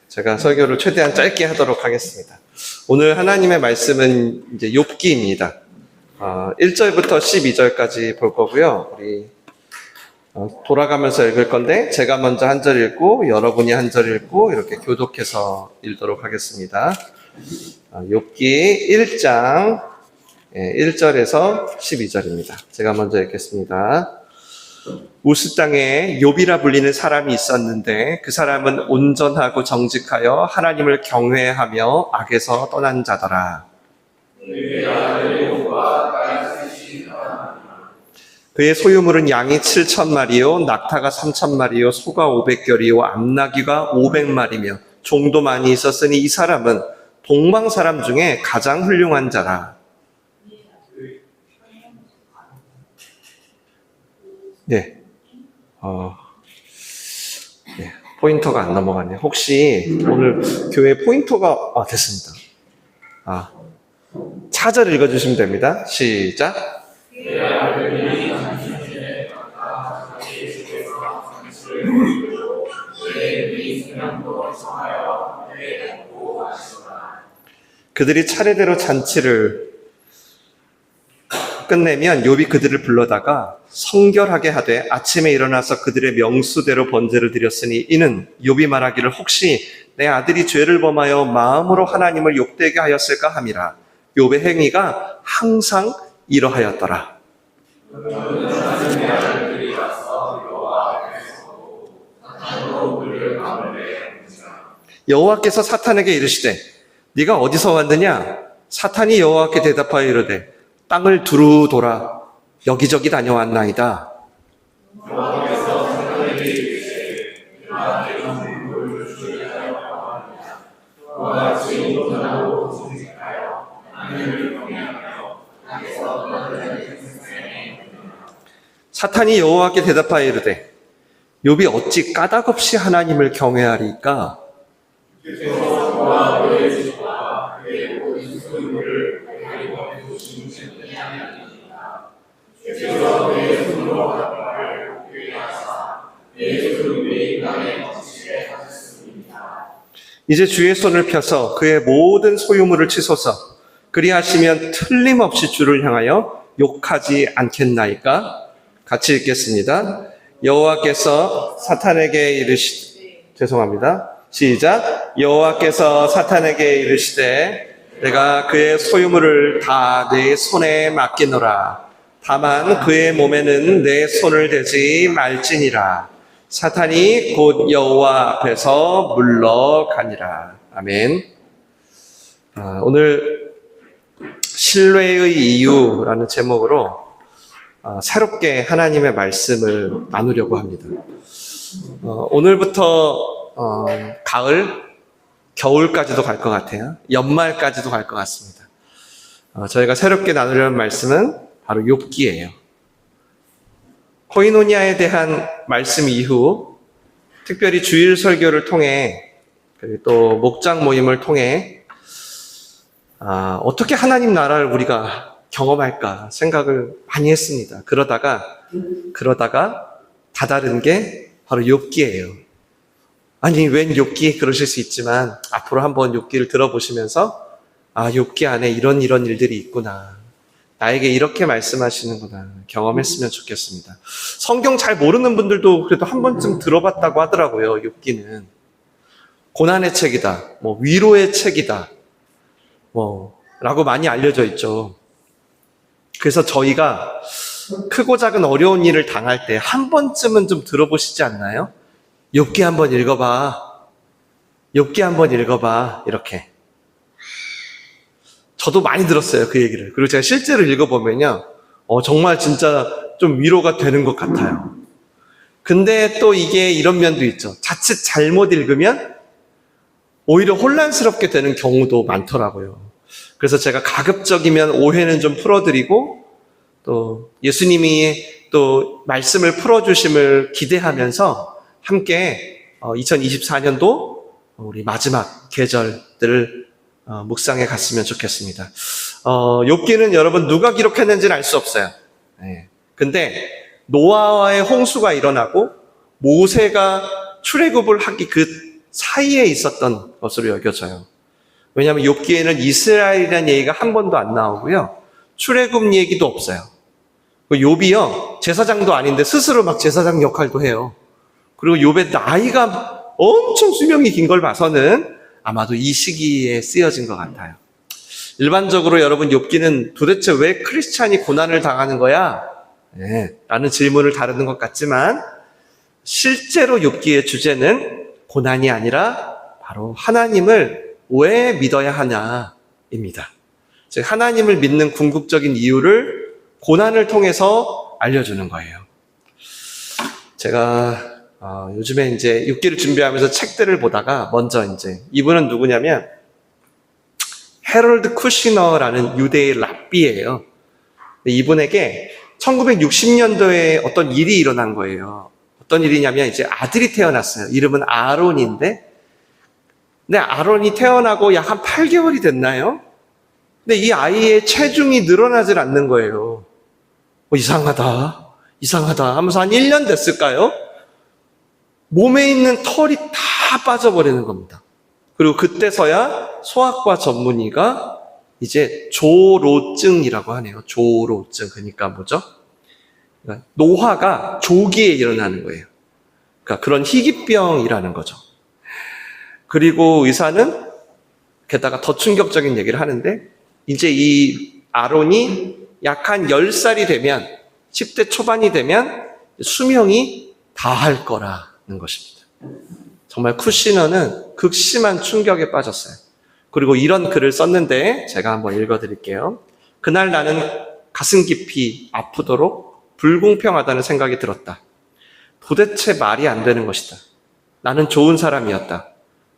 제가 설교를 최대한 짧게 하도록 하겠습니다. 오늘 하나님의 말씀은 이제 욥기입니다. 1절부터 12절까지 볼 거고요. 우리 돌아가면서 읽을 건데 제가 먼저 한 절 읽고 여러분이 한 절 읽고 이렇게 교독해서 읽도록 하겠습니다. 욥기 1장 1절에서 12절입니다. 제가 먼저 읽겠습니다. 우스 땅에 욥이라 불리는 사람이 있었는데 그 사람은 온전하고 정직하여 하나님을 경외하며 악에서 떠난 자더라. 그의 소유물은 양이 7,000마리요 낙타가 3,000마리요 소가 500결이요 암나귀가 500마리며 종도 많이 있었으니 이 사람은 동방 사람 중에 가장 훌륭한 자라. 네. 포인터가 안 넘어가네요. 혹시 오늘 교회 포인터가 됐습니다. 차절 읽어주시면 됩니다. 시작. 그들이 차례대로 잔치를 끝내면 욥이 그들을 불러다가 성결하게 하되 아침에 일어나서 그들의 명수대로 번제를 드렸으니 이는 욥이 말하기를 혹시 내 아들이 죄를 범하여 마음으로 하나님을 욕되게 하였을까 함이라. 욥의 행위가 항상 이러하였더라. 여호와께서 사탄에게 이르시되 네가 어디서 왔느냐? 사탄이 여호와께 대답하여 이르되 땅을 두루 돌아 여기저기 다녀왔나이다. 사탄이 여호와께 대답하여 이르되 욥이 어찌 까닭없이 하나님을 경외하리까? 이제 주의 손을 펴서 그의 모든 소유물을 치소서. 그리하시면 틀림없이 주를 향하여 욕하지 않겠나이까? 같이 읽겠습니다. 여호와께서 사탄에게 죄송합니다. 시작. 여호와께서 사탄에게 이르시되 내가 그의 소유물을 다 내 손에 맡기노라. 다만 그의 몸에는 내 손을 대지 말지니라. 사탄이 곧 여호와 앞에서 물러가니라. 아멘. 오늘 신뢰의 이유라는 제목으로 새롭게 하나님의 말씀을 나누려고 합니다. 오늘부터 가을, 겨울까지도 갈 것 같아요. 연말까지도 갈 것 같습니다. 저희가 새롭게 나누려는 말씀은 바로 욥기예요. 코이노니아에 대한 말씀 이후 특별히 주일 설교를 통해 그리고 또 목장 모임을 통해 어떻게 하나님 나라를 우리가 경험할까 생각을 많이 했습니다. 그러다가 다다른 게 바로 욥기예요. 아니 웬 욥기 그러실 수 있지만 앞으로 한번 욥기를 들어보시면서 욥기 안에 이런 일들이 있구나. 나에게 이렇게 말씀하시는구나. 경험했으면 좋겠습니다. 성경 잘 모르는 분들도 그래도 한 번쯤 들어봤다고 하더라고요. 욥기는 고난의 책이다. 위로의 책이다. 라고 많이 알려져 있죠. 그래서 저희가 크고 작은 어려운 일을 당할 때 한 번쯤은 좀 들어보시지 않나요? 욥기 한번 읽어봐. 욥기 한번 읽어봐. 이렇게. 저도 많이 들었어요. 그 얘기를. 그리고 제가 실제로 읽어보면요. 정말 진짜 좀 위로가 되는 것 같아요. 근데 또 이게 이런 면도 있죠. 자칫 잘못 읽으면 오히려 혼란스럽게 되는 경우도 많더라고요. 그래서 제가 가급적이면 오해는 좀 풀어드리고 또 예수님이 또 말씀을 풀어주심을 기대하면서 함께 2024년도 우리 마지막 계절들을 묵상해 갔으면 좋겠습니다. 욥기는 여러분 누가 기록했는지는 알 수 없어요. 근데 노아와의 홍수가 일어나고 모세가 출애굽을 하기 그 사이에 있었던 것으로 여겨져요. 왜냐하면 욥기에는 이스라엘이라는 얘기가 한 번도 안 나오고요. 출애굽 얘기도 없어요. 욥이요, 제사장도 아닌데 스스로 막 제사장 역할도 해요. 그리고 욥의 나이가 엄청 수명이 긴 걸 봐서는 아마도 이 시기에 쓰여진 것 같아요. 일반적으로 여러분 욥기는 도대체 왜 크리스찬이 고난을 당하는 거야? 네, 라는 질문을 다루는 것 같지만 실제로 욥기의 주제는 고난이 아니라 바로 하나님을 왜 믿어야 하냐입니다. 즉 하나님을 믿는 궁극적인 이유를 고난을 통해서 알려주는 거예요. 제가 요즘에 이제 욥기를 준비하면서 책들을 보다가 먼저 이제 이분은 누구냐면 헤럴드 쿠시너라는 유대의 랍비예요. 이분에게 1960년도에 어떤 일이 일어난 거예요. 어떤 일이냐면 이제 아들이 태어났어요. 이름은 아론인데, 근데 아론이 태어나고 약 한 8개월이 됐나요? 근데 이 아이의 체중이 늘어나질 않는 거예요. 이상하다 하면서 한 1년 됐을까요? 몸에 있는 털이 다 빠져버리는 겁니다. 그리고 그때서야 소아과 전문의가 이제 조로증이라고 하네요. 조로증. 그러니까 뭐죠? 그러니까 노화가 조기에 일어나는 거예요. 그러니까 그런 희귀병이라는 거죠. 그리고 의사는 게다가 더 충격적인 얘기를 하는데 이제 이 아론이 약 한 10살이 되면 10대 초반이 되면 수명이 다할 거라는 것입니다. 정말 쿠시너는 극심한 충격에 빠졌어요. 그리고 이런 글을 썼는데 제가 한번 읽어드릴게요. 그날 나는 가슴 깊이 아프도록 불공평하다는 생각이 들었다. 도대체 말이 안 되는 것이다. 나는 좋은 사람이었다.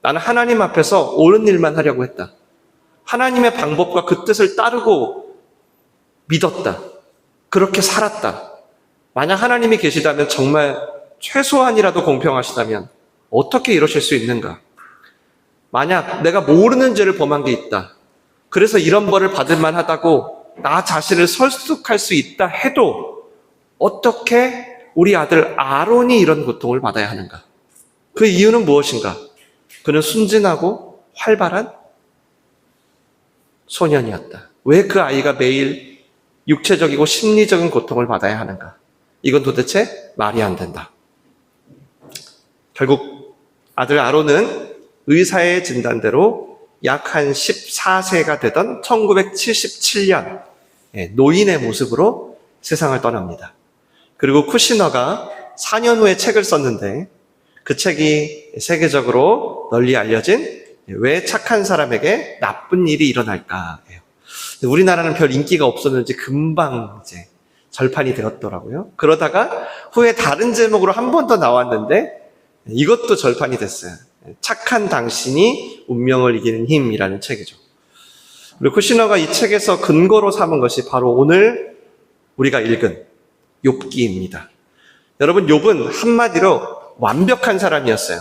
나는 하나님 앞에서 옳은 일만 하려고 했다. 하나님의 방법과 그 뜻을 따르고 믿었다. 그렇게 살았다. 만약 하나님이 계시다면 정말 최소한이라도 공평하시다면 어떻게 이러실 수 있는가? 만약 내가 모르는 죄를 범한 게 있다. 그래서 이런 벌을 받을 만하다고 나 자신을 설득할 수 있다 해도 어떻게 우리 아들 아론이 이런 고통을 받아야 하는가? 그 이유는 무엇인가? 그는 순진하고 활발한 소년이었다. 왜 그 아이가 매일 육체적이고 심리적인 고통을 받아야 하는가? 이건 도대체 말이 안 된다. 결국 아들 아론은 의사의 진단대로 약 한 14세가 되던 1977년 노인의 모습으로 세상을 떠납니다. 그리고 쿠시너가 4년 후에 책을 썼는데 그 책이 세계적으로 널리 알려진 왜 착한 사람에게 나쁜 일이 일어날까예요. 우리나라는 별 인기가 없었는지 금방 이제 절판이 되었더라고요. 그러다가 후에 다른 제목으로 한 번 더 나왔는데 이것도 절판이 됐어요. 착한 당신이 운명을 이기는 힘이라는 책이죠. 그리고 쿠시너가 이 책에서 근거로 삼은 것이 바로 오늘 우리가 읽은 욥기입니다. 여러분, 욥은 한마디로 완벽한 사람이었어요.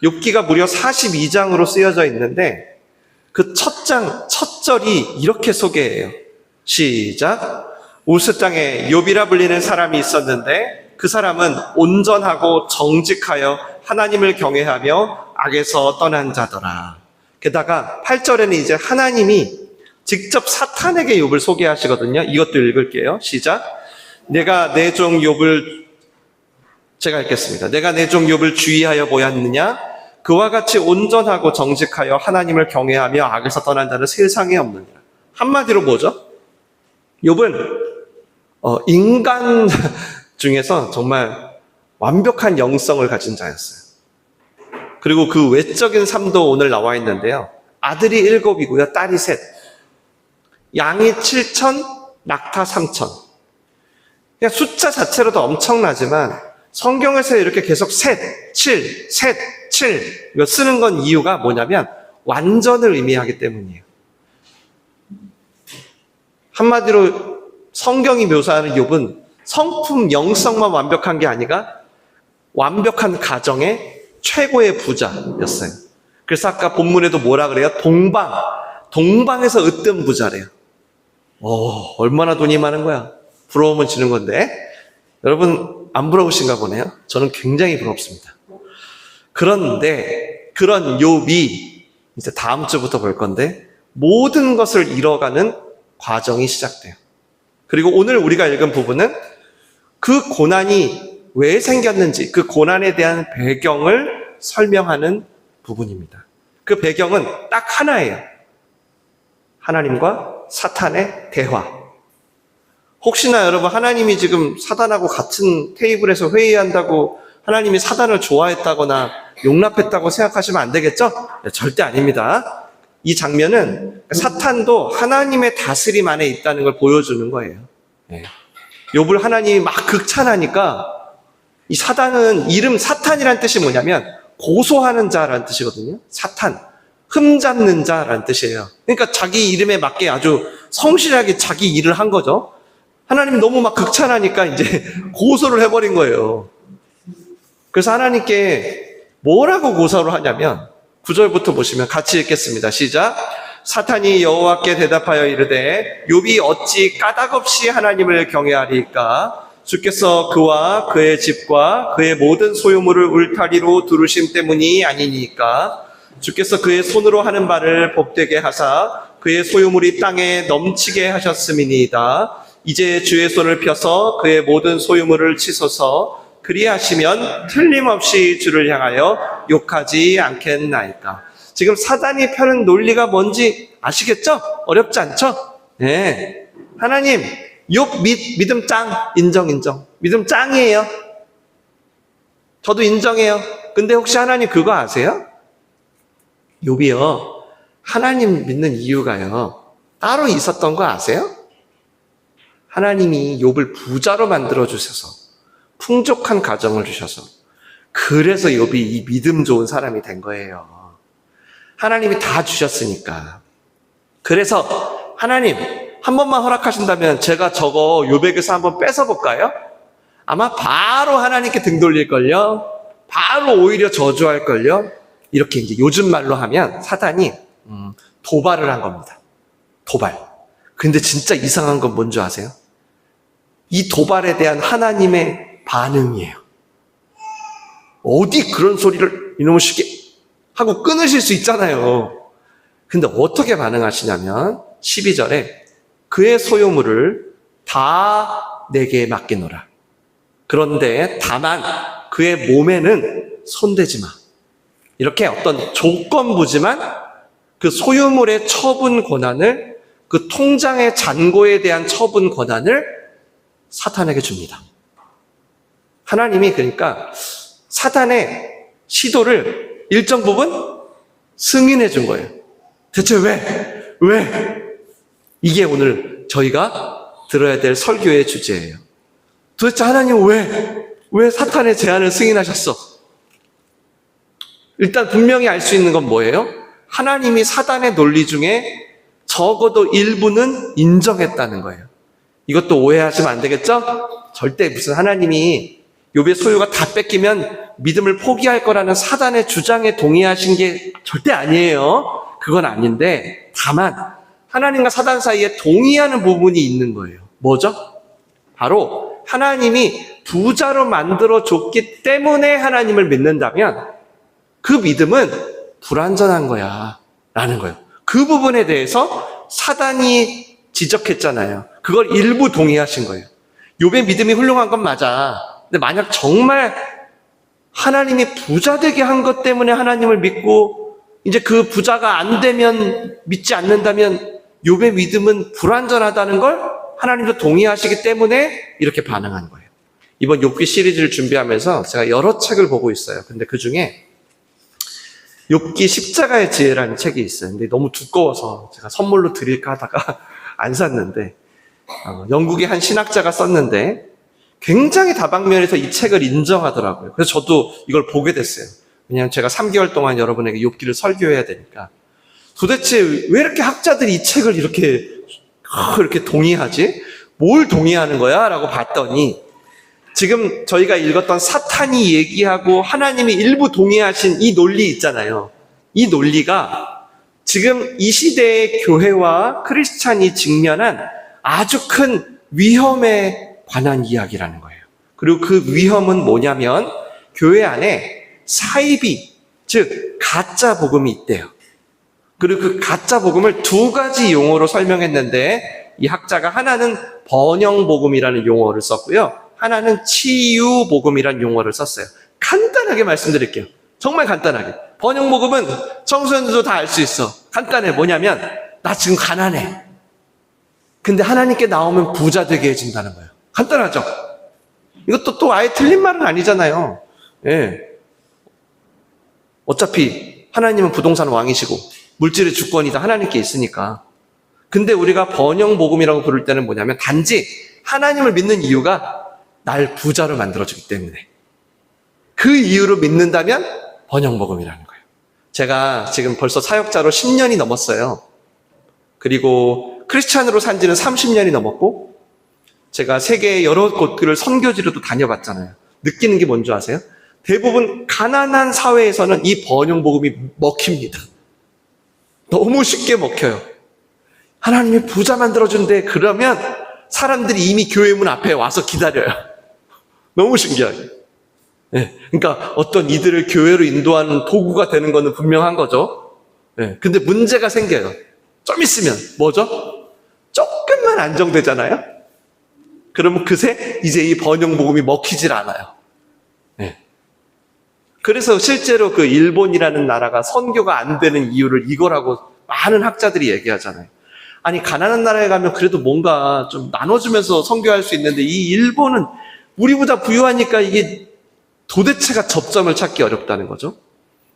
욥기가 무려 42장으로 쓰여져 있는데 그 첫 절이 이렇게 소개해요. 시작. 우스 땅에 욥이라 불리는 사람이 있었는데 그 사람은 온전하고 정직하여 하나님을 경외하며 악에서 떠난 자더라. 게다가 8절에는 이제 하나님이 직접 사탄에게 욥을 소개하시거든요. 이것도 읽을게요. 시작. 제가 내 종 욥을 주의하여 보았느냐? 그와 같이 온전하고 정직하여 하나님을 경외하며 악에서 떠난 자는 세상에 없느니라. 한마디로 뭐죠? 욥은 인간 중에서 정말 완벽한 영성을 가진 자였어요. 그리고 그 외적인 삶도 오늘 나와 있는데요. 아들이 7이고요. 딸이 3. 양이 7천, 낙타 3천. 그냥 숫자 자체로도 엄청나지만 성경에서 이렇게 계속 셋, 7, 셋, 7 이거 쓰는 건 이유가 뭐냐면 완전을 의미하기 때문이에요. 한마디로 성경이 묘사하는 욥은 성품 영성만 완벽한 게 아니라 완벽한 가정의 최고의 부자였어요. 그래서 아까 본문에도 뭐라 그래요? 동방에서 으뜸 부자래요. 얼마나 돈이 많은 거야. 부러우면 지는 건데. 여러분 안 부러우신가 보네요. 저는 굉장히 부럽습니다. 그런데 그런 욥이 이제 다음 주부터 볼 건데 모든 것을 잃어가는 과정이 시작돼요. 그리고 오늘 우리가 읽은 부분은 그 고난이 왜 생겼는지, 그 고난에 대한 배경을 설명하는 부분입니다. 그 배경은 딱 하나예요. 하나님과 사탄의 대화. 혹시나 여러분 하나님이 지금 사단하고 같은 테이블에서 회의한다고 하나님이 사단을 좋아했다거나 용납했다고 생각하시면 안 되겠죠? 네, 절대 아닙니다. 이 장면은 사탄도 하나님의 다스림 안에 있다는 걸 보여주는 거예요. 네. 욥을 하나님이 막 극찬하니까 이 사단은 이름 사탄이란 뜻이 뭐냐면 고소하는 자라는 뜻이거든요. 사탄, 흠잡는 자라는 뜻이에요. 그러니까 자기 이름에 맞게 아주 성실하게 자기 일을 한 거죠. 하나님이 너무 막 극찬하니까 이제 고소를 해버린 거예요. 그래서 하나님께 뭐라고 고소를 하냐면 9절부터 보시면 같이 읽겠습니다. 시작. 사탄이 여호와께 대답하여 이르되 욥이 어찌 까닭없이 하나님을 경외하리까? 주께서 그와 그의 집과 그의 모든 소유물을 울타리로 두르심 때문이 아니니까. 주께서 그의 손으로 하는 바를 복되게 하사 그의 소유물이 땅에 넘치게 하셨음이니이다. 이제 주의 손을 펴서 그의 모든 소유물을 치소서. 그리하시면 틀림없이 주를 향하여 욕하지 않겠나이까. 지금 사단이 펴는 논리가 뭔지 아시겠죠? 어렵지 않죠? 네. 하나님, 욥 믿음 짱, 인정. 믿음 짱이에요. 저도 인정해요. 근데 혹시 하나님 그거 아세요? 욥이요, 하나님 믿는 이유가요, 따로 있었던 거 아세요? 하나님이 욥을 부자로 만들어 주셔서 풍족한 가정을 주셔서 그래서 욥이 이 믿음 좋은 사람이 된 거예요. 하나님이 다 주셨으니까. 그래서 하나님 한 번만 허락하신다면 제가 저거 욥에게서 한번 뺏어볼까요? 아마 바로 하나님께 등 돌릴걸요. 바로 오히려 저주할걸요. 이렇게 이제 요즘 말로 하면 사단이 도발을 한 겁니다. 도발. 근데 진짜 이상한 건 뭔지 아세요? 이 도발에 대한 하나님의 반응이에요. 어디 그런 소리를 이놈의 시끼 하고 끊으실 수 있잖아요. 근데 어떻게 반응하시냐면 12절에 그의 소유물을 다 내게 맡기노라. 그런데 다만 그의 몸에는 손대지 마. 이렇게 어떤 조건부지만 그 소유물의 처분 권한을, 그 통장의 잔고에 대한 처분 권한을 사탄에게 줍니다. 하나님이 그러니까 사탄의 시도를 일정 부분 승인해 준 거예요. 대체 왜? 이게 오늘 저희가 들어야 될 설교의 주제예요. 도대체 하나님 왜 사탄의 제안을 승인하셨어? 일단 분명히 알 수 있는 건 뭐예요? 하나님이 사단의 논리 중에 적어도 일부는 인정했다는 거예요. 이것도 오해하시면 안 되겠죠? 절대 무슨 하나님이 욥의 소유가 다 뺏기면 믿음을 포기할 거라는 사단의 주장에 동의하신 게 절대 아니에요. 그건 아닌데 다만 하나님과 사단 사이에 동의하는 부분이 있는 거예요. 뭐죠? 바로 하나님이 부자로 만들어줬기 때문에 하나님을 믿는다면 그 믿음은 불완전한 거야 라는 거예요. 그 부분에 대해서 사단이 지적했잖아요. 그걸 일부 동의하신 거예요. 욥의 믿음이 훌륭한 건 맞아. 근데 만약 정말 하나님이 부자 되게 한 것 때문에 하나님을 믿고 이제 그 부자가 안 되면 믿지 않는다면 욥의 믿음은 불완전하다는 걸 하나님도 동의하시기 때문에 이렇게 반응한 거예요. 이번 욥기 시리즈를 준비하면서 제가 여러 책을 보고 있어요. 근데 그 중에 욥기 십자가의 지혜라는 책이 있어요. 근데 너무 두꺼워서 제가 선물로 드릴까 하다가 안 샀는데 영국의 한 신학자가 썼는데 굉장히 다방면에서 이 책을 인정하더라고요. 그래서 저도 이걸 보게 됐어요. 왜냐하면 제가 3개월 동안 여러분에게 욥기를 설교해야 되니까 도대체 왜 이렇게 학자들이 이 책을 이렇게 동의하지? 뭘 동의하는 거야? 라고 봤더니 지금 저희가 읽었던 사탄이 얘기하고 하나님이 일부 동의하신 이 논리 있잖아요. 이 논리가 지금 이 시대의 교회와 크리스찬이 직면한 아주 큰 위험에 관한 이야기라는 거예요. 그리고 그 위험은 뭐냐면 교회 안에 사입이 즉 가짜 복음이 있대요. 그리고 그 가짜 복음을 두 가지 용어로 설명했는데 이 학자가 하나는 번영 복음이라는 용어를 썼고요. 하나는 치유 복음이라는 용어를 썼어요. 간단하게 말씀드릴게요. 정말 간단하게. 번영 복음은 청소년들도 다 알 수 있어. 간단해. 뭐냐면 나 지금 가난해. 근데 하나님께 나오면 부자 되게 해준다는 거예요. 간단하죠? 이것도 또 아예 틀린 말은 아니잖아요. 예. 어차피 하나님은 부동산 왕이시고 물질의 주권이 다 하나님께 있으니까. 근데 우리가 번영 복음이라고 부를 때는 뭐냐면 단지 하나님을 믿는 이유가 날 부자로 만들어주기 때문에 그 이유로 믿는다면 번영 복음이라는 거예요. 제가 지금 벌써 사역자로 10년이 넘었어요. 그리고 크리스찬으로 산 지는 30년이 넘었고 제가 세계의 여러 곳들을 선교지로도 다녀봤잖아요. 느끼는 게 뭔지 아세요? 대부분 가난한 사회에서는 이 번영 복음이 먹힙니다. 너무 쉽게 먹혀요. 하나님이 부자 만들어준대. 그러면 사람들이 이미 교회 문 앞에 와서 기다려요. 너무 신기하게. 네, 그러니까 어떤 이들을 교회로 인도하는 도구가 되는 것은 분명한 거죠. 네, 근데 문제가 생겨요. 좀 있으면 뭐죠? 조금만 안정되잖아요. 그러면 그새 이제 이 번영 복음이 먹히질 않아요. 네. 그래서 실제로 그 일본이라는 나라가 선교가 안 되는 이유를 이거라고 많은 학자들이 얘기하잖아요. 아니 가난한 나라에 가면 그래도 뭔가 좀 나눠주면서 선교할 수 있는데 이 일본은 우리보다 부유하니까 이게 도대체가 접점을 찾기 어렵다는 거죠.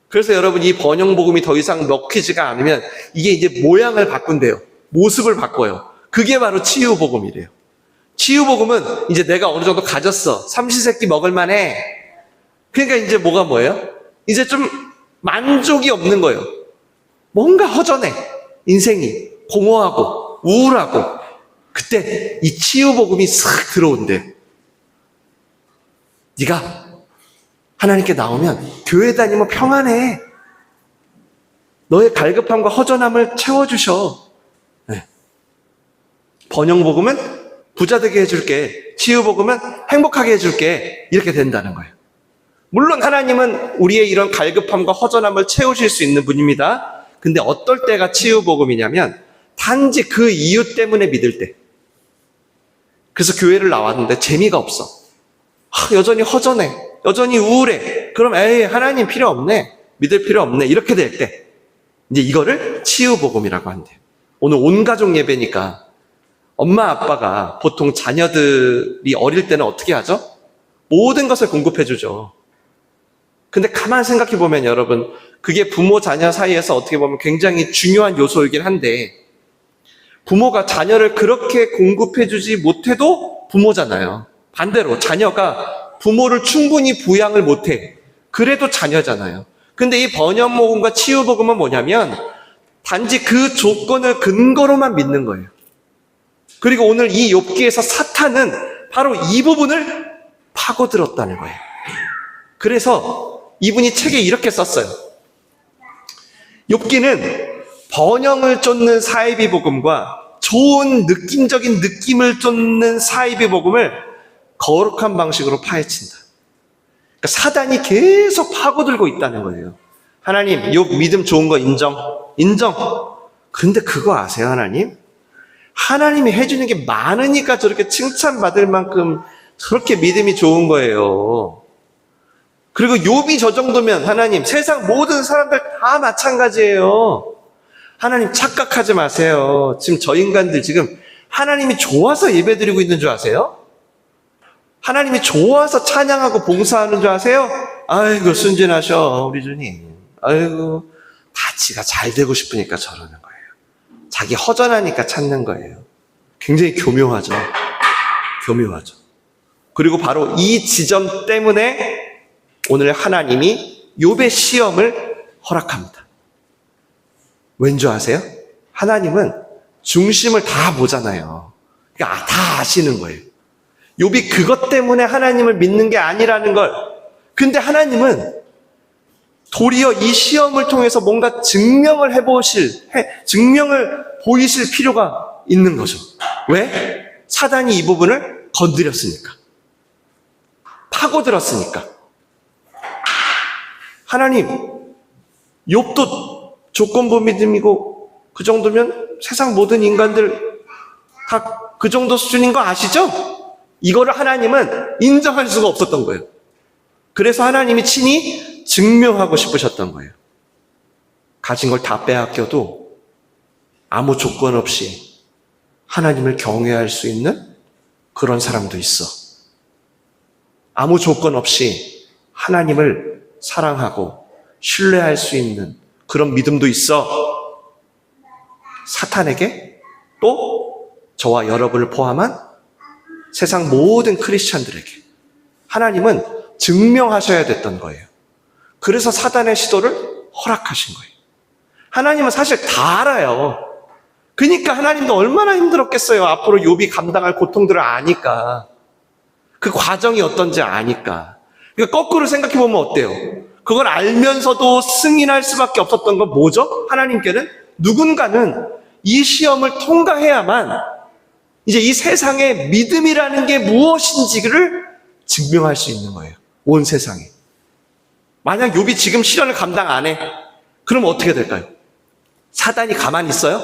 그래서 여러분 이 번영 복음이 더 이상 먹히지가 않으면 이게 이제 모양을 바꾼대요. 모습을 바꿔요. 그게 바로 치유 복음이래요. 치유 복음은 이제 내가 어느 정도 가졌어. 삼시세끼 먹을 만해. 그러니까 이제 뭐예요? 이제 좀 만족이 없는 거예요. 뭔가 허전해. 인생이 공허하고 우울하고. 그때 이 치유 복음이 싹 들어온대. 네가 하나님께 나오면 교회 다니면 평안해. 너의 갈급함과 허전함을 채워주셔. 네. 번영 복음은 부자 되게 해줄게. 치유 복음은 행복하게 해줄게. 이렇게 된다는 거예요. 물론 하나님은 우리의 이런 갈급함과 허전함을 채우실 수 있는 분입니다. 근데 어떨 때가 치유 복음이냐면 단지 그 이유 때문에 믿을 때. 그래서 교회를 나왔는데 재미가 없어. 여전히 허전해. 여전히 우울해. 그럼 하나님 필요 없네. 믿을 필요 없네. 이렇게 될 때 이제 이거를 치유 복음이라고 한대요. 오늘 온 가족 예배니까 엄마 아빠가 보통 자녀들이 어릴 때는 어떻게 하죠? 모든 것을 공급해 주죠. 근데 가만 생각해 보면 여러분 그게 부모 자녀 사이에서 어떻게 보면 굉장히 중요한 요소이긴 한데 부모가 자녀를 그렇게 공급해 주지 못해도 부모잖아요. 반대로 자녀가 부모를 충분히 부양을 못해. 그래도 자녀잖아요. 근데 이 번영 복음과 치유 복음은 뭐냐면 단지 그 조건을 근거로만 믿는 거예요. 그리고 오늘 이 욥기에서 사탄은 바로 이 부분을 파고들었다는 거예요. 그래서 이분이 책에 이렇게 썼어요. 욥기는 번영을 쫓는 사이비 복음과 좋은 느낌적인 느낌을 쫓는 사이비 복음을 거룩한 방식으로 파헤친다. 그러니까 사단이 계속 파고들고 있다는 거예요. 하나님, 욥 믿음 좋은 거 인정. 근데 그거 아세요, 하나님? 하나님이 해주는 게 많으니까 저렇게 칭찬받을 만큼 저렇게 믿음이 좋은 거예요. 그리고 욥이 저 정도면 하나님, 세상 모든 사람들 다 마찬가지예요. 하나님 착각하지 마세요. 지금 저 인간들 지금 하나님이 좋아서 예배드리고 있는 줄 아세요? 하나님이 좋아서 찬양하고 봉사하는 줄 아세요? 아이고 순진하셔 우리 주님. 아이고 다 지가 잘 되고 싶으니까 저러는 거예요. 자기 허전하니까 찾는 거예요. 굉장히 교묘하죠. 그리고 바로 이 지점 때문에 오늘 하나님이 욥의 시험을 허락합니다. 왠지 아세요? 하나님은 중심을 다 보잖아요. 그러니까 다 아시는 거예요. 욥이 그것 때문에 하나님을 믿는 게 아니라는 걸. 근데 하나님은 도리어 이 시험을 통해서 뭔가 증명을 보이실 필요가 있는 거죠. 왜? 사단이 이 부분을 건드렸으니까. 파고들었으니까. 하나님, 욥도 조건부 믿음이고 그 정도면 세상 모든 인간들 다 그 정도 수준인 거 아시죠? 이거를 하나님은 인정할 수가 없었던 거예요. 그래서 하나님이 친히 증명하고 싶으셨던 거예요. 가진 걸 다 빼앗겨도 아무 조건 없이 하나님을 경외할 수 있는 그런 사람도 있어. 아무 조건 없이 하나님을 사랑하고 신뢰할 수 있는 그런 믿음도 있어. 사탄에게 또 저와 여러분을 포함한 세상 모든 크리스찬들에게 하나님은 증명하셔야 됐던 거예요. 그래서 사단의 시도를 허락하신 거예요. 하나님은 사실 다 알아요. 그러니까 하나님도 얼마나 힘들었겠어요. 앞으로 욥이 감당할 고통들을 아니까. 그 과정이 어떤지 아니까. 그러니까 거꾸로 생각해 보면 어때요? 그걸 알면서도 승인할 수밖에 없었던 건 뭐죠? 하나님께는 누군가는 이 시험을 통과해야만 이제 이 세상에 믿음이라는 게 무엇인지를 증명할 수 있는 거예요. 온 세상에. 만약 욥이 지금 시련을 감당 안 해. 그럼 어떻게 될까요? 사단이 가만히 있어요?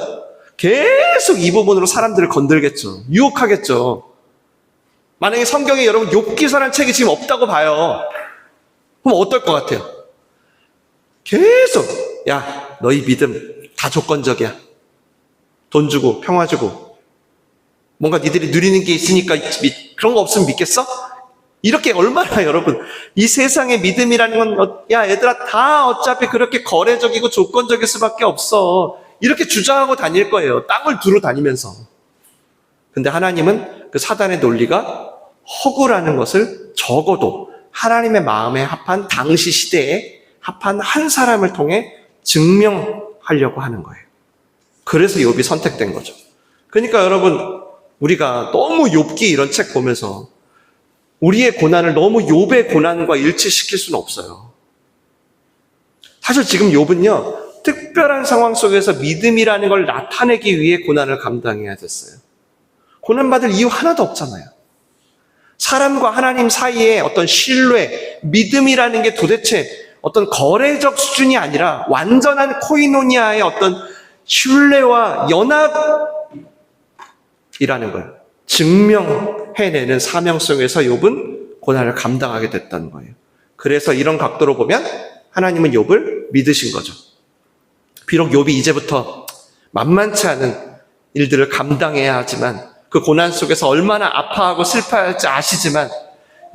계속 이 부분으로 사람들을 건들겠죠. 유혹하겠죠. 만약에 성경에 여러분 욥기서라는 책이 지금 없다고 봐요. 그럼 어떨 것 같아요? 계속 야 너희 믿음 다 조건적이야. 돈 주고 평화 주고 뭔가 니들이 누리는 게 있으니까 그런 거 없으면 믿겠어? 이렇게 얼마나 여러분 이 세상의 믿음이라는 건 야 얘들아 다 어차피 그렇게 거래적이고 조건적일 수밖에 없어. 이렇게 주장하고 다닐 거예요. 땅을 두루 다니면서. 근데 하나님은 그 사단의 논리가 허구라는 것을 적어도 하나님의 마음에 합한 당시 시대에 합한 한 사람을 통해 증명하려고 하는 거예요. 그래서 욥이 선택된 거죠. 그러니까 여러분 우리가 너무 욥기 이런 책 보면서 우리의 고난을 너무 욥의 고난과 일치시킬 수는 없어요. 사실 지금 욥은요 특별한 상황 속에서 믿음이라는 걸 나타내기 위해 고난을 감당해야 됐어요. 고난받을 이유 하나도 없잖아요. 사람과 하나님 사이에 어떤 신뢰, 믿음이라는 게 도대체 어떤 거래적 수준이 아니라 완전한 코이노니아의 어떤 신뢰와 연합이라는 걸 증명해내는 사명 속에서 욥은 고난을 감당하게 됐다는 거예요. 그래서 이런 각도로 보면 하나님은 욥을 믿으신 거죠. 비록 욥이 이제부터 만만치 않은 일들을 감당해야 하지만 그 고난 속에서 얼마나 아파하고 슬퍼할지 아시지만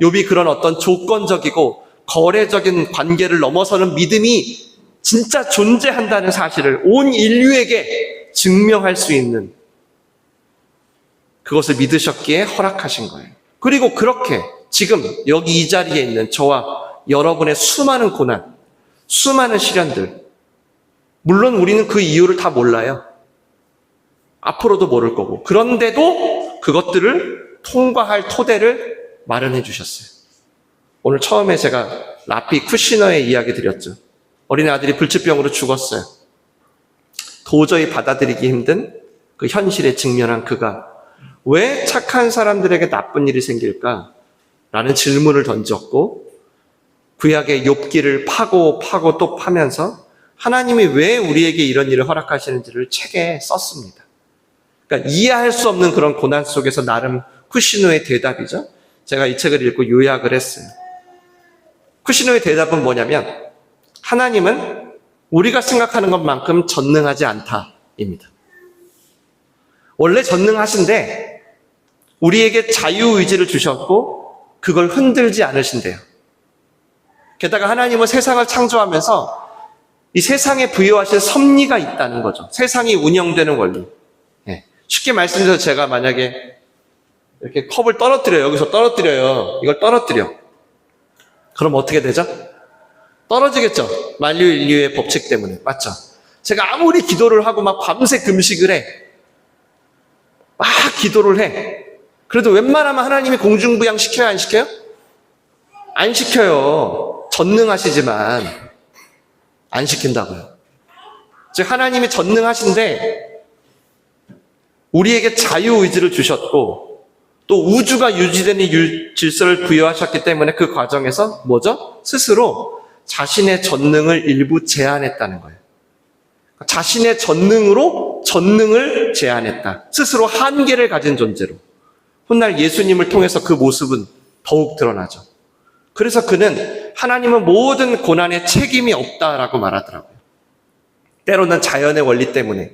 욥이 그런 어떤 조건적이고 거래적인 관계를 넘어서는 믿음이 진짜 존재한다는 사실을 온 인류에게 증명할 수 있는 그것을 믿으셨기에 허락하신 거예요. 그리고 그렇게 지금 여기 이 자리에 있는 저와 여러분의 수많은 고난, 수많은 시련들, 물론 우리는 그 이유를 다 몰라요. 앞으로도 모를 거고. 그런데도 그것들을 통과할 토대를 마련해 주셨어요. 오늘 처음에 제가 라피 쿠시너의 이야기 드렸죠. 어린 아들이 불치병으로 죽었어요. 도저히 받아들이기 힘든 그 현실에 직면한 그가 왜 착한 사람들에게 나쁜 일이 생길까? 라는 질문을 던졌고 구약의 욥기를 파고 또 파면서 하나님이 왜 우리에게 이런 일을 허락하시는지를 책에 썼습니다. 그러니까 이해할 수 없는 그런 고난 속에서 나름 쿠시노의 대답이죠. 제가 이 책을 읽고 요약을 했어요. 쿠시노의 대답은 뭐냐면 하나님은 우리가 생각하는 것만큼 전능하지 않다입니다. 원래 전능하신데 우리에게 자유의지를 주셨고 그걸 흔들지 않으신대요. 게다가 하나님은 세상을 창조하면서 이 세상에 부여하신 섭리가 있다는 거죠. 세상이 운영되는 원리. 쉽게 말씀드려서 제가 만약에 이렇게 컵을 떨어뜨려요. 여기서 떨어뜨려요. 이걸 떨어뜨려. 그럼 어떻게 되죠? 떨어지겠죠. 만유인류의 법칙 때문에. 맞죠? 제가 아무리 기도를 하고 막 밤새 금식을 해. 막 기도를 해. 그래도 웬만하면 하나님이 공중부양 시켜요? 안 시켜요? 안 시켜요. 전능하시지만 안 시킨다고요. 즉 하나님이 전능하신데 우리에게 자유의지를 주셨고 또 우주가 유지되는 질서를 부여하셨기 때문에 그 과정에서 뭐죠? 스스로 자신의 전능을 일부 제한했다는 거예요. 자신의 전능으로 전능을 제한했다. 스스로 한계를 가진 존재로. 훗날 예수님을 통해서 그 모습은 더욱 드러나죠. 그래서 그는 하나님은 모든 고난에 책임이 없다라고 말하더라고요. 때로는 자연의 원리 때문에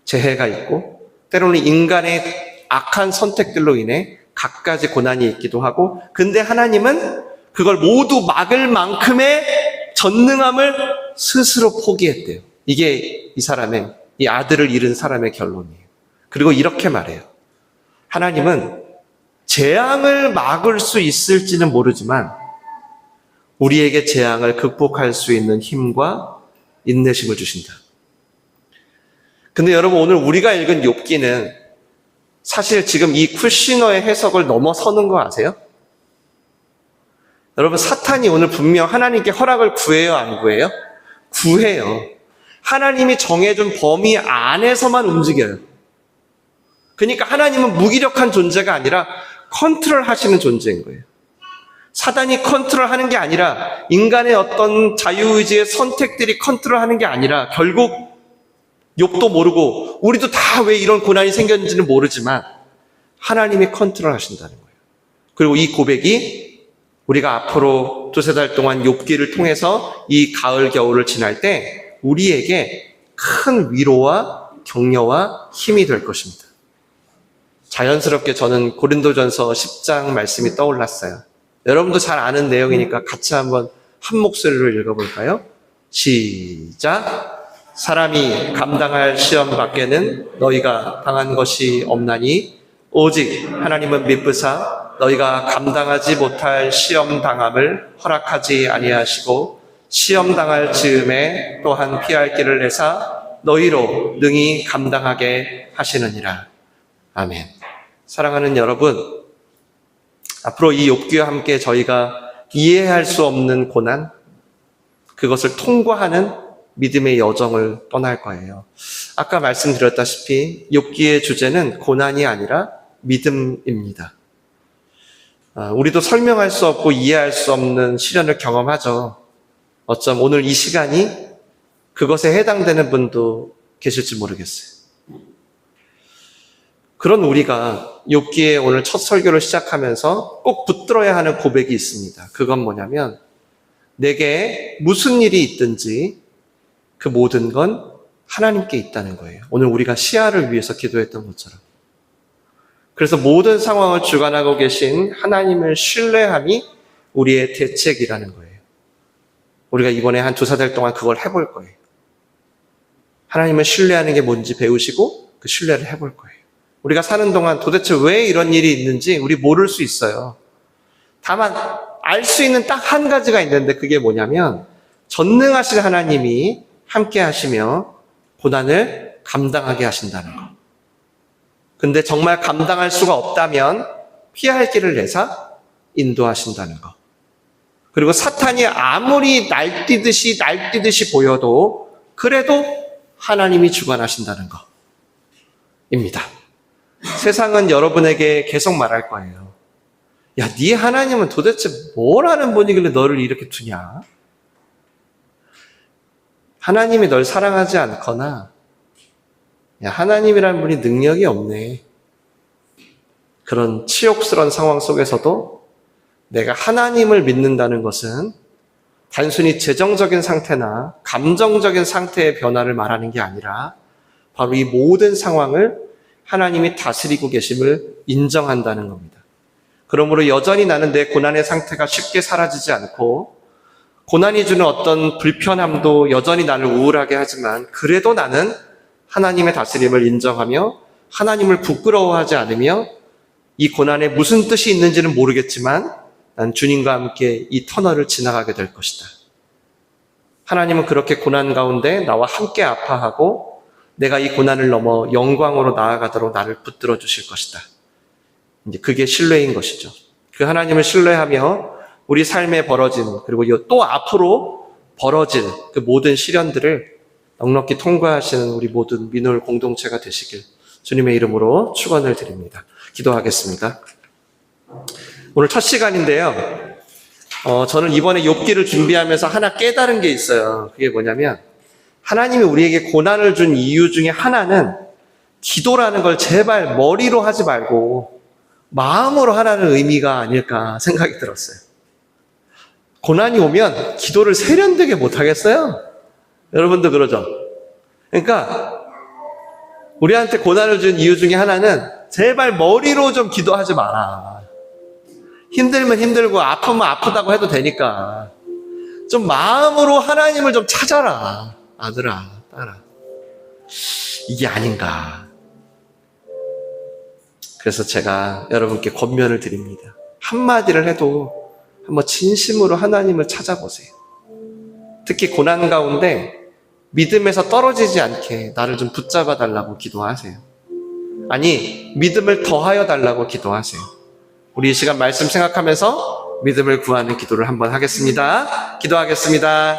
재해가 있고, 때로는 인간의 악한 선택들로 인해 갖가지 고난이 있기도 하고, 근데 하나님은 그걸 모두 막을 만큼의 전능함을 스스로 포기했대요. 이게 이 아들을 잃은 사람의 결론이에요. 그리고 이렇게 말해요. 하나님은 재앙을 막을 수 있을지는 모르지만 우리에게 재앙을 극복할 수 있는 힘과 인내심을 주신다. 근데 여러분, 오늘 우리가 읽은 욥기는 사실 지금 이 쿠시너의 해석을 넘어서는 거 아세요? 여러분, 사탄이 오늘 분명 하나님께 허락을 구해요, 안 구해요? 구해요. 하나님이 정해준 범위 안에서만 움직여요. 그러니까 하나님은 무기력한 존재가 아니라 컨트롤 하시는 존재인 거예요. 사단이 컨트롤 하는 게 아니라, 인간의 어떤 자유의지의 선택들이 컨트롤 하는 게 아니라, 결국 욥도 모르고 우리도 다 왜 이런 고난이 생겼는지는 모르지만 하나님이 컨트롤 하신다는 거예요. 그리고 이 고백이 우리가 앞으로 2-3달 동안 욥기를 통해서 이 가을 겨울을 지날 때 우리에게 큰 위로와 격려와 힘이 될 것입니다. 자연스럽게 저는 고린도전서 10장 말씀이 떠올랐어요. 여러분도 잘 아는 내용이니까 같이 한번 한 목소리로 읽어볼까요? 시작. 사람이 감당할 시험 밖에는 너희가 당한 것이 없나니 오직 하나님은 미쁘사 너희가 감당하지 못할 시험 당함을 허락하지 아니하시고 시험 당할 즈음에 또한 피할 길을 내사 너희로 능히 감당하게 하시느니라. 아멘. 사랑하는 여러분, 앞으로 이 욥기와 함께 저희가 이해할 수 없는 고난, 그것을 통과하는 믿음의 여정을 떠날 거예요. 아까 말씀드렸다시피 욥기의 주제는 고난이 아니라 믿음입니다. 우리도 설명할 수 없고 이해할 수 없는 시련을 경험하죠. 어쩜 오늘 이 시간이 그것에 해당되는 분도 계실지 모르겠어요. 그런 우리가 욥기의 오늘 첫 설교를 시작하면서 꼭 붙들어야 하는 고백이 있습니다. 그건 뭐냐면, 내게 무슨 일이 있든지 그 모든 건 하나님께 있다는 거예요. 오늘 우리가 시야를 위해서 기도했던 것처럼. 그래서 모든 상황을 주관하고 계신 하나님을 신뢰함이 우리의 대책이라는 거예요. 우리가 이번에 한 2-3달 동안 그걸 해볼 거예요. 하나님을 신뢰하는 게 뭔지 배우시고 그 신뢰를 해볼 거예요. 우리가 사는 동안 도대체 왜 이런 일이 있는지 우리 모를 수 있어요. 다만 알 수 있는 딱 한 가지가 있는데, 그게 뭐냐면 전능하신 하나님이 함께 하시며 고난을 감당하게 하신다는 거. 근데 정말 감당할 수가 없다면 피할 길을 내사 인도하신다는 거. 그리고 사탄이 아무리 날뛰듯이 보여도 그래도 하나님이 주관하신다는 거입니다. 세상은 여러분에게 계속 말할 거예요. 야, 네 하나님은 도대체 뭘 하는 분이길래 너를 이렇게 두냐? 하나님이 널 사랑하지 않거나, 야, 하나님이라는 분이 능력이 없네. 그런 치욕스러운 상황 속에서도 내가 하나님을 믿는다는 것은 단순히 재정적인 상태나 감정적인 상태의 변화를 말하는 게 아니라 바로 이 모든 상황을 하나님이 다스리고 계심을 인정한다는 겁니다. 그러므로 여전히 나는 내 고난의 상태가 쉽게 사라지지 않고, 고난이 주는 어떤 불편함도 여전히 나를 우울하게 하지만, 그래도 나는 하나님의 다스림을 인정하며 하나님을 부끄러워하지 않으며, 이 고난에 무슨 뜻이 있는지는 모르겠지만 난 주님과 함께 이 터널을 지나가게 될 것이다. 하나님은 그렇게 고난 가운데 나와 함께 아파하고 내가 이 고난을 넘어 영광으로 나아가도록 나를 붙들어 주실 것이다. 이제 그게 신뢰인 것이죠. 그 하나님을 신뢰하며 우리 삶에 벌어진, 그리고 또 앞으로 벌어질 그 모든 시련들을 넉넉히 통과하시는 우리 모든 민홀 공동체가 되시길 주님의 이름으로 축원을 드립니다. 기도하겠습니다. 오늘 첫 시간인데요. 저는 이번에 욥기를 준비하면서 하나 깨달은 게 있어요. 그게 뭐냐면 하나님이 우리에게 고난을 준 이유 중에 하나는 기도라는 걸 제발 머리로 하지 말고 마음으로 하라는 의미가 아닐까 생각이 들었어요. 고난이 오면 기도를 세련되게 못하겠어요? 여러분도 그러죠? 그러니까 우리한테 고난을 준 이유 중에 하나는 제발 머리로 좀 기도하지 마라. 힘들면 힘들고 아프면 아프다고 해도 되니까 좀 마음으로 하나님을 좀 찾아라. 아들아, 딸아. 이게 아닌가. 그래서 제가 여러분께 권면을 드립니다. 한마디를 해도 한번 진심으로 하나님을 찾아보세요. 특히 고난 가운데 믿음에서 떨어지지 않게 나를 좀 붙잡아 달라고 기도하세요. 아니, 믿음을 더하여 달라고 기도하세요. 우리 이 시간 말씀 생각하면서 믿음을 구하는 기도를 한번 하겠습니다. 기도하겠습니다.